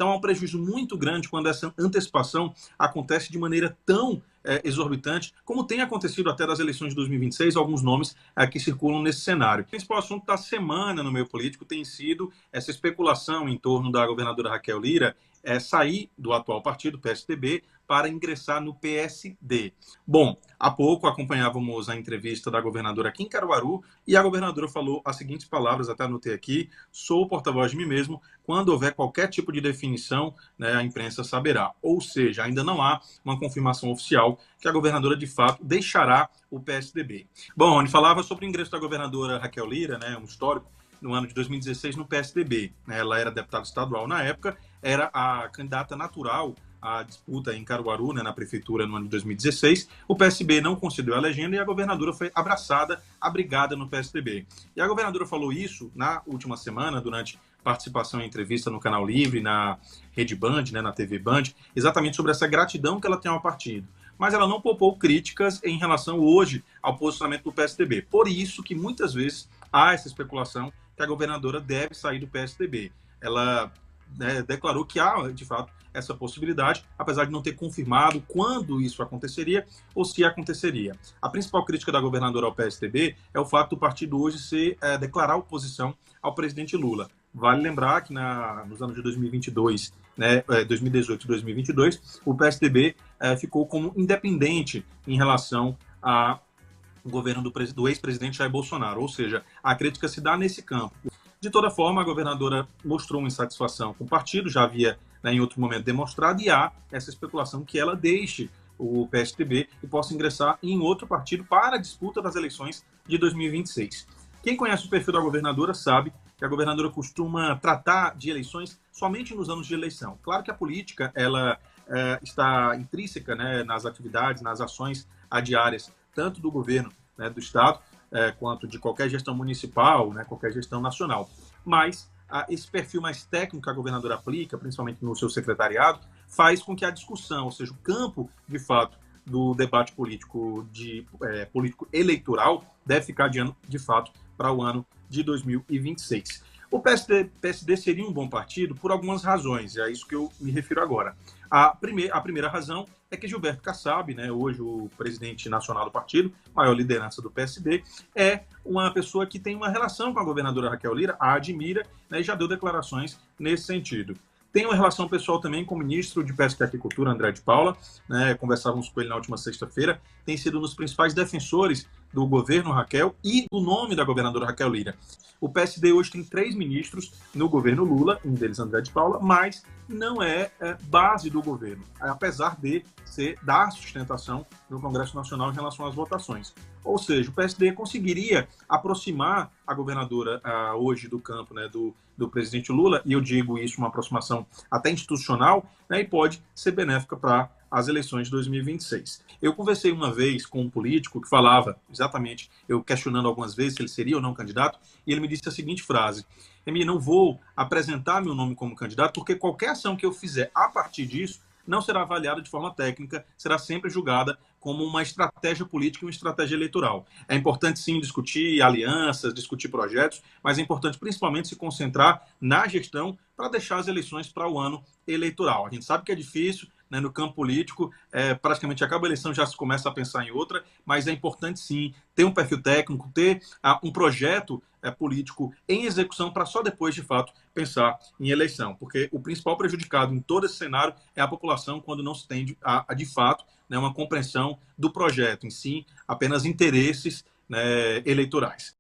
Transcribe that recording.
Então há um prejuízo muito grande quando essa antecipação acontece de maneira tão exorbitante, como tem acontecido até das eleições de 2026, alguns nomes que circulam nesse cenário. O principal assunto da semana no meio político tem sido essa especulação em torno da governadora Raquel Lira sair do atual partido, PSDB, para ingressar no PSD. Bom, há pouco acompanhávamos a entrevista da governadora aqui em Caruaru e a governadora falou as seguintes palavras, até anotei aqui: sou o porta-voz de mim mesmo, quando houver qualquer tipo de definição, né, a imprensa saberá. Ou seja, ainda não há uma confirmação oficial que a governadora de fato deixará o PSDB. Bom, onde falava sobre o ingresso da governadora Raquel Lira, né, um histórico, no ano de 2016 no PSDB. Ela era deputada estadual na época, era a candidata natural à disputa em Caruaru, né, na prefeitura, no ano de 2016. O PSB não concedeu a legenda e a governadora foi abraçada, abrigada no PSDB. E a governadora falou isso na última semana, durante participação em entrevista no Canal Livre, na Rede Band, né, na TV Band, exatamente sobre essa gratidão que ela tem ao partido. Mas ela não poupou críticas em relação hoje ao posicionamento do PSDB. Por isso que muitas vezes há essa especulação que a governadora deve sair do PSDB. Ela declarou que há, de fato, essa possibilidade, apesar de não ter confirmado quando isso aconteceria ou se aconteceria. A principal crítica da governadora ao PSDB é o fato do partido hoje declarar oposição ao presidente Lula. Vale lembrar que nos anos de 2022, 2018 e 2022, o PSDB ficou como independente em relação ao governo do ex-presidente Jair Bolsonaro, ou seja, a crítica se dá nesse campo. De toda forma, a governadora mostrou uma insatisfação com o partido, já havia em outro momento demonstrado, e há essa especulação que ela deixe o PSDB e possa ingressar em outro partido para a disputa das eleições de 2026. Quem conhece o perfil da governadora sabe que a governadora costuma tratar de eleições somente nos anos de eleição. Claro que a política ela está intrínseca, né, nas atividades, nas ações diárias, tanto do governo, né, do Estado, quanto de qualquer gestão municipal, né, qualquer gestão nacional. Mas esse perfil mais técnico que a governadora aplica, principalmente no seu secretariado, faz com que a discussão, ou seja, o campo, de fato, do debate político político eleitoral deve ficar de fato para o ano de 2026. O PSD seria um bom partido por algumas razões, é a isso que eu me refiro agora. A primeira razão é que Gilberto Kassab, né, hoje o presidente nacional do partido, maior liderança do PSD, é uma pessoa que tem uma relação com a governadora Raquel Lira, a admira, né, e já deu declarações nesse sentido. Tem uma relação pessoal também com o ministro de Pesca e Aquicultura, André de Paula, né, conversávamos com ele na última sexta-feira, tem sido um dos principais defensores do governo Raquel e do nome da governadora Raquel Lira. O PSD hoje tem 3 ministros no governo Lula, um deles André de Paula, mas não é base do governo, apesar de dar sustentação no Congresso Nacional em relação às votações. Ou seja, o PSD conseguiria aproximar a governadora hoje do campo, né, do presidente Lula, e eu digo isso uma aproximação até institucional, né, e pode ser benéfica para as eleições de 2026. Eu conversei uma vez com um político que falava exatamente, eu questionando algumas vezes se ele seria ou não candidato, e ele me disse a seguinte frase: Emi, não vou apresentar meu nome como candidato, porque qualquer ação que eu fizer a partir disso não será avaliada de forma técnica, será sempre julgada como uma estratégia política e uma estratégia eleitoral. É importante, sim, discutir alianças, discutir projetos, mas é importante, principalmente, se concentrar na gestão para deixar as eleições para o ano eleitoral. A gente sabe que é difícil, né, no campo político, praticamente acaba a eleição, já se começa a pensar em outra, mas é importante, sim, ter um perfil técnico, ter um projeto político em execução para só depois, de fato, pensar em eleição. Porque o principal prejudicado em todo esse cenário é a população, quando não se tem, de fato, né, uma compreensão do projeto em si, apenas interesses, né, eleitorais.